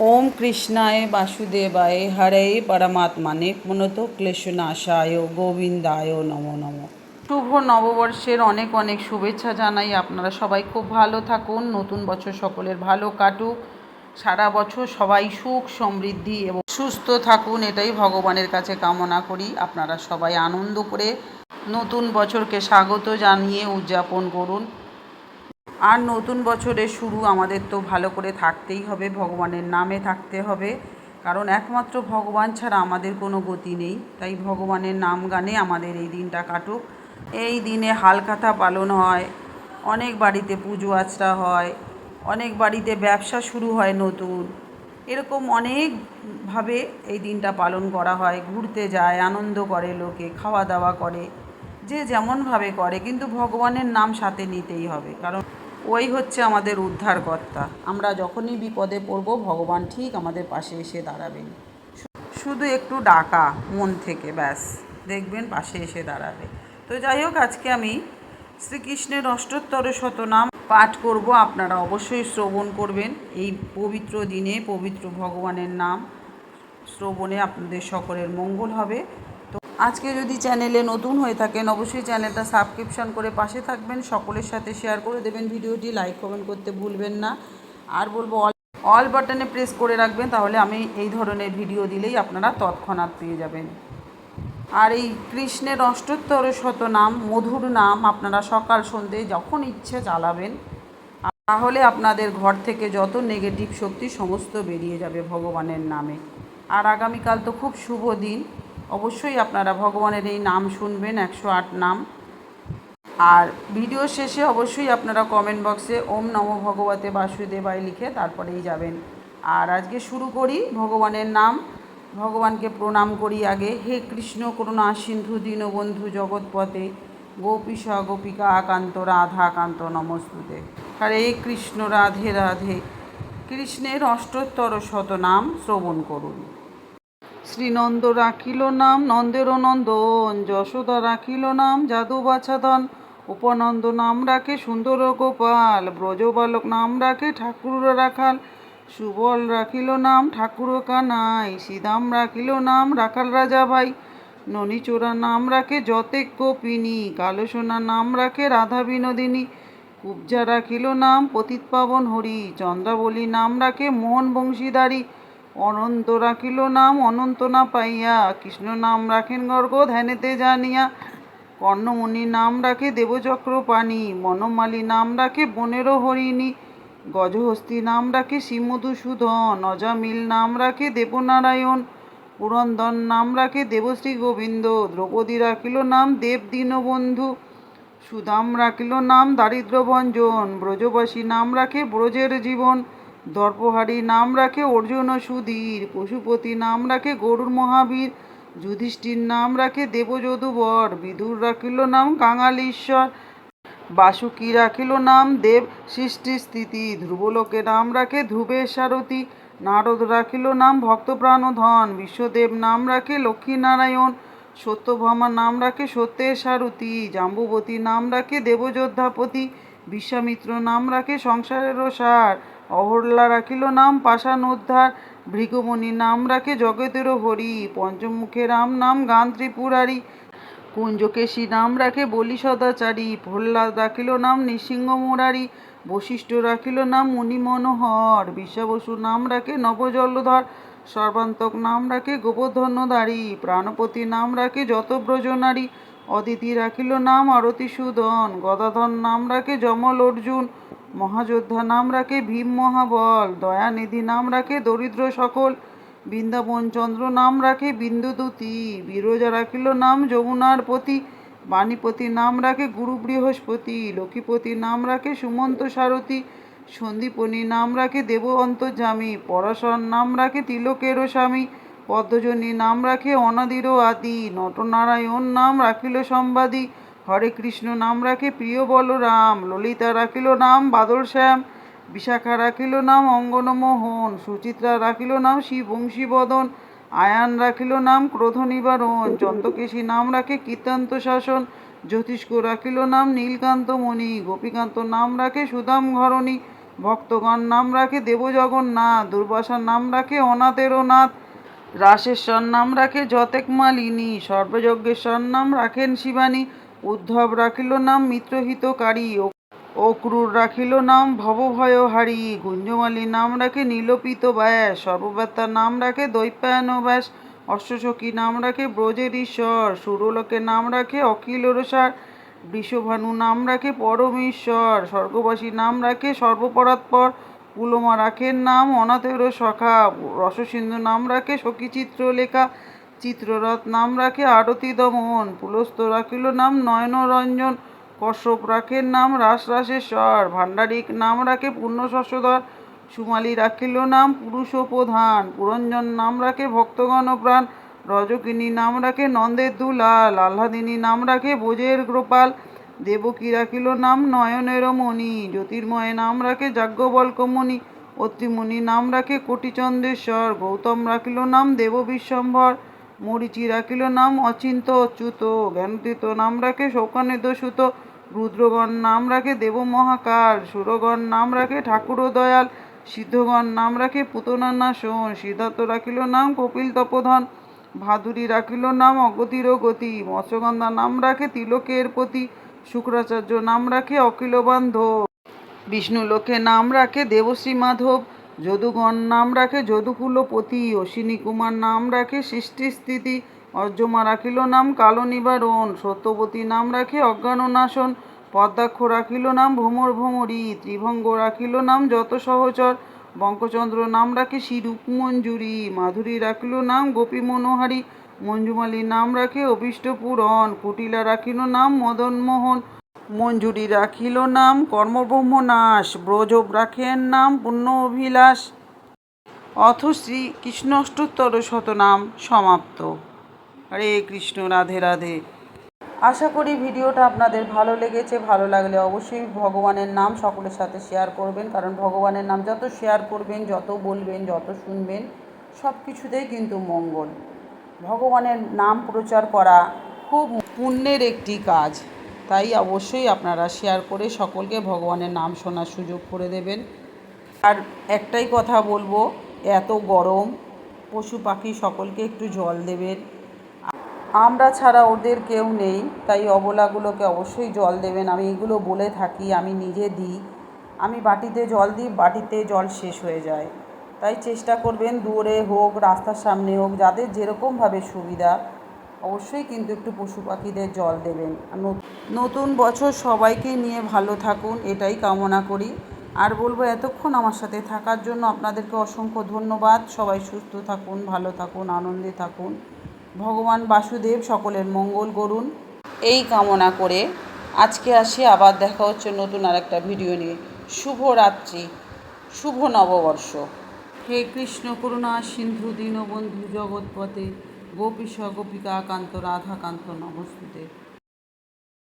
ओम कृष्णाय वासुदेवाय हरे परमात्माने पुनतो क्लेशनाशाय গোবিন্দায় নমো নমো। শুভ নববর্ষের অনেক অনেক শুভেচ্ছা জানাই। আপনারা সবাই খুব ভালো থাকুন, নতুন বছর সকলের ভালো কাটুক, সারা বছর সবাই সুখ সমৃদ্ধি এবং সুস্থ থাকুন, এটাই ভগবানের কাছে কামনা করি। আপনারা সবাই আনন্দ করে নতুন বছরকে স্বাগত জানিয়ে উদযাপন করুন। আর নতুন বছরের শুরু আমাদের তো ভালো করে থাকতেই হবে, ভগবানের নামে থাকতে হবে, কারণ একমাত্র ভগবান ছাড়া আমাদের কোনো গতি নেই। তাই ভগবানের নাম গানে আমাদের এই দিনটা কাটুক। এই দিনে হালখাতা পালন হয়, অনেক বাড়িতে পুজো আচরা হয়, অনেক বাড়িতে ব্যবসা শুরু হয় নতুন, এরকম অনেকভাবে এই দিনটা পালন করা হয়। ঘুরতে যায়, আনন্দ করে, লোকে খাওয়া দাওয়া করে, যে যেমনভাবে করে, কিন্তু ভগবানের নাম সাথে নিতেই হবে, কারণ ওই হচ্ছে আমাদের উদ্ধারকর্তা। আমরা যখনই বিপদে পড়ব ভগবান ঠিক আমাদের পাশে এসে দাঁড়াবেন। শুধু একটু ডাকা মন থেকে, ব্যাস দেখবেন পাশে এসে দাঁড়াবে। তো যাই হোক, আজকে আমি শ্রীকৃষ্ণের অষ্টোত্তর শতনাম পাঠ করব। আপনারা অবশ্যই শ্রবণ করবেন। এই পবিত্র দিনে পবিত্র ভগবানের নাম শ্রবণে আপনাদের সকলের মঙ্গল হবে। আজকে যদি চ্যানেলে নতুন হয়ে থাকেন অবশ্যই চ্যানেলটা সাবস্ক্রিপশন করে পাশে থাকবেন, সকলের সাথে শেয়ার করে দেবেন ভিডিওটি, লাইক কমেন্ট করতে ভুলবেন না। আর বলবো অল বাটনে প্রেস করে রাখবেন, তাহলে আমি এই ধরনের ভিডিও দিলেই আপনারা তৎক্ষণাৎ পেয়ে যাবেন। আর এই কৃষ্ণের অষ্টোত্তর শতনাম মধুর নাম আপনারা সকাল সন্ধ্যে যখন ইচ্ছে চালাবেন, তাহলে আপনাদের ঘর থেকে যত নেগেটিভ শক্তি সমস্ত বেরিয়ে যাবে ভগবানের নামে। আর আগামীকাল তো খুব শুভ দিন, অবশ্যই আপনারা ভগবানের এই নাম শুনবেন, 108 নাম। আর ভিডিও শেষে অবশ্যই আপনারা কমেন্ট বক্সে ওম নমো ভগবতে বাসুদেবায় লিখে তারপরেই যাবেন। আর আজকে শুরু করি ভগবানের নাম। ভগবানকে প্রণাম করি আগে। হে কৃষ্ণ করুণা সিন্ধু দীনবন্ধু জগৎপতে গোপীশ গোপিকা আকান্ত রাধাকান্ত নমস্তুতে। হরে কৃষ্ণ রাধে রাধে। কৃষ্ণের অষ্টোত্তর শতনাম শ্রবণ করুন। শ্রীনন্দ রাখিল নাম নন্দেরও নন্দন, যশোদা রাখিল নাম যাদু বাছাধন, উপনন্দ নাম রাখে সুন্দর গোপাল, ব্রজবালক নাম রাখে ঠাকুর রাখাল, সুবল রাখিল নাম ঠাকুর কানাই, শ্রীদাম রাখিল নাম রাখাল রাজা ভাই, ননীচোরা নাম রাখে যতেক গোপিনী, কালো সোনা নাম রাখে রাধা বিনোদিনী, কুবজা রাখিল নাম পতিত পাবন হরি, চন্দ্রাবলী নাম রাখে মোহন বংশীধারী, অনন্ত রাখিল নাম অনন্ত না পাইয়া, কৃষ্ণ নাম রাখেন গর্গ ধ্যানেতে জানিয়া, কর্ণমণি নাম রাখে দেবচক্র পানি, বনমালী নাম রাখে বনেরও হরিণী, গজহস্তি নাম রাখে শ্রীমধুসূদন, অজামিল নাম রাখে দেবনারায়ণ, পুরন্দর নাম রাখে দেবশ্রী গোবিন্দ, দ্রৌপদী রাখিল নাম দেব দীনবন্ধু, সুদাম রাখিল নাম দারিদ্র ভঞ্জন, ব্রজবাসী নাম রাখে ব্রজের জীবন, দর্পহারী নাম রাখে অর্জুন সুধীর, পশুপতি নাম রাখে গরুর মহাবীর, যুধিষ্ঠির নাম রাখে দেবযদুবর, বিদুর রাখিল নাম কাঙালীশ্বর, বাসুকী রাখিল নাম দেব সৃষ্টি স্থিতি, ধ্রুবলোকে নাম রাখে ধ্রুবের সারথী, নারদ রাখিল নাম ভক্তপ্রাণধন, বিশ্বদেব নাম রাখে লক্ষ্মীনারায়ণ, সত্যভামা নাম রাখে সত্যের সারথী, জাম্বুবতী নাম রাখে দেবযোদ্ধাপতি, বিশ্বামিত্র নাম রাখে সংসারের সার, অহল্যা রাখিল নাম পাষাণ উদ্ধার, ভৃগুমণি নাম রাখে জগতেরও হরি, পঞ্চমুখে রাম নাম গান ত্রিপুরারি, কুঞ্জকেশী নাম রাখে বলি সদাচারী, প্রহ্লাদ রাখিল নাম নৃসিংহ মুরারি, বশিষ্ঠ রাখিল নাম মুনি মনোহর, বিশ্বাবসু নাম রাখে নবজলধর, সর্বান্তক নাম রাখে গোবর্ধনধারী, প্রাণপতি নাম রাখে যত ব্রজনারী, অদিতি রাখিল নাম আরতি সুদন, গদাধর নাম রাখে যমল অর্জুন, মহাযোদ্ধা নাম রাখে ভীম মহাবল, দয়ানিধি নাম রাখে দরিদ্র সকল, বৃন্দাবন চন্দ্র নাম রাখে বিন্দুদূতি, বিরজা রাখিল নাম যমুনার পতি, বাণীপতি নাম রাখে গুরু বৃহস্পতি, লক্ষ্মীপতি নাম রাখে সুমন্ত সারথী, সন্দীপনী নাম রাখে দেব অন্তর্যামী, পরাশর নাম রাখে তিলকেরও স্বামী, পদ্মজনী নাম রাখে অনাদিরও আদি, নটনারায়ণ নাম রাখিল সম্বাদী, হরে কৃষ্ণ নাম রাখে প্রিয় বলরাম, ললিতা রাখিল নাম বাদল শ্যাম, বিশাখা রাখিল নাম অঙ্গনমোহন, সুচিত্রা রাখিল নাম শিববংশীবদন, আয়ান রাখিল নাম ক্রোধ নিবারণ, চন্দ্রকেশী নাম রাখে কীর্তান্ত শাসন, জ্যোতিষ্ক রাখিল নাম নীলকান্ত মণি, গোপীকান্ত নাম রাখে সুদাম ঘরণী, ভক্তগণ নাম রাখে দেব জগন্নাথ, দুর্বাসার নাম রাখে অনাথেরও নাথ, রাসেশ্বর নাম রাখে যতেক মালিনী, সর্বযজ্ঞেশ্বর নাম রাখেন শিবানী, উদ্ধব রাখিল নাম মিত্রহিতকারী, অক্রূর রাখিল নাম ভবভয়হারী, গুঞ্জমালী নাম রাখে নীলপিত ব্যাস, সর্ববেত্তার নাম রাখে দৈপ্যায়ন ব্যাস, অশ্বসখী নাম রাখে ব্রজের ঈশ্বর, সুরলোকের নাম রাখে অখিলরসার, বৃষভানু নাম রাখে পরমেশ্বর, স্বর্গবাসী নাম রাখে সর্বপরাৎপর, পুলমা রাখেন নাম অনাথেরও সখা, রসসিন্ধু নাম রাখে সখী চিত্রলেখা, চিত্ররথ নাম রাখে আরতি দমন, পুলস্ত রাখিল নাম নয়নরঞ্জন, কশ্যপ রাখেন নাম রাসরাসেশ্বর, ভাণ্ডারিক নাম রাখে পূর্ণশস্যধর, সুমালী রাখিল নাম পুরুষপ্রধান, পুরঞ্জন নাম রাখে ভক্তগণ প্রাণ, রজকিনী নাম রাখে নন্দের দুলাল, আহ্লাদিনী নাম রাখে ব্রজের গোপাল, দেবকী রাখিল নাম নয়নের মণি, জ্যোতির্ময় নাম রাখে যাজ্ঞবল্ক্যমণি, অত্রিমুনি নাম রাখে কোটিচন্দ্রেশ্বর, গৌতম রাখিল নাম দেব বিশ্বম্ভর, মরীচি রাখিল নাম অচিন্ত অচ্যুত, জ্ঞানতীত নাম রাখে শৌকানিত সুত, রুদ্রগণ নাম রাখে দেব মহাকাল, সুরগণ নাম রাখে ঠাকুর দয়াল, সিদ্ধগণ নাম রাখে পুতনা নাশন, সিদ্ধার্থ রাখিল নাম কপিল তপোধন, ভাদুরী রাখিল নাম অগতির গতি, মৎস্যগন্ধা নাম রাখে তিলকের পতি, শুক্রাচার্য নাম রাখে অখিল বান্ধব, বিষ্ণু লোকে নাম রাখে দেবশ্রী মাধব, যদুগণ নাম রাখে যদুকুলপতি, অশ্বিনী কুমার নাম রাখে সৃষ্টিস্থিতি, অর্যমা রাখিল নাম কাল নিবারণ, সত্যবতী নাম রাখে অজ্ঞাননাশন, পদ্মাক্ষ রাখিল নাম ভ্রমর ভ্রমরী, ত্রিভঙ্গ রাখিল নাম যত সহচর, বঙ্কচন্দ্র নাম রাখে শিরূপ মঞ্জুরি, মাধুরী রাখিল নাম গোপী মনোহারী, মঞ্জুমালী নাম রাখে অভীষ্ট পূরণ, কুটিলা রাখিল নাম মদনমোহন, মঞ্জুরি রাখিল নাম কর্মব্রহ্মনাশ, ব্রজব রাখেন নাম পুণ্য অভিলাষ। অথ শ্রী কৃষ্ণ অষ্টোত্তর শতনাম সমাপ্ত। হরে কৃষ্ণ, রাধে রাধে। আশা করি ভিডিওটা আপনাদের ভালো লেগেছে। ভালো লাগলে অবশ্যই ভগবানের নাম সকলের সাথে শেয়ার করবেন, কারণ ভগবানের নাম যত শেয়ার করবেন, যত বলবেন, যত শুনবেন, সব কিছুতেই কিন্তু মঙ্গল। ভগবানের নাম প্রচার করা খুব পুণ্যের একটি কাজ, তাই অবশ্যই আপনারা শেয়ার করে সকলকে ভগবানের নাম শোনার সুযোগ করে দেবেন। আর একটাই কথা বলবো, এত গরম, পশু পাখি সকলকে একটু জল দেবেন। আমরা ছাড়া ওদের কেউ নেই, তাই অবলাগুলোকে অবশ্যই জল দেবেন। আমি এগুলো বলে থাকি, আমি নিজে দিই। আমি বাটিতে জল দিই, বাটিতে জল শেষ হয়ে যায়। তাই চেষ্টা করবেন দূরে হোক, রাস্তার সামনে হোক, যাদের যেরকমভাবে সুবিধা, অবশ্যই কিন্তু একটু পশু পাখিদের জল দেবেন। নতুন বছর সবাইকে নিয়ে ভালো থাকুন, এটাই কামনা করি। আর বলবো, এতক্ষণ আমার সাথে থাকার জন্য আপনাদেরকে অসংখ্য ধন্যবাদ। সবাই সুস্থ থাকুন, ভালো থাকুন, আনন্দে থাকুন। ভগবান বাসুদেব সকলের মঙ্গল করুন, এই কামনা করে আজকে আসি। আবার দেখা হচ্ছে নতুন আরেকটা ভিডিও নিয়ে। শুভ রাত্রি, শুভ নববর্ষ। হে কৃষ্ণ করুণা সিন্ধু দীনবন্ধু জগৎপতে, গোপীশ গোপিকা কান্ত রাধাকান্ত নমস্তুতে।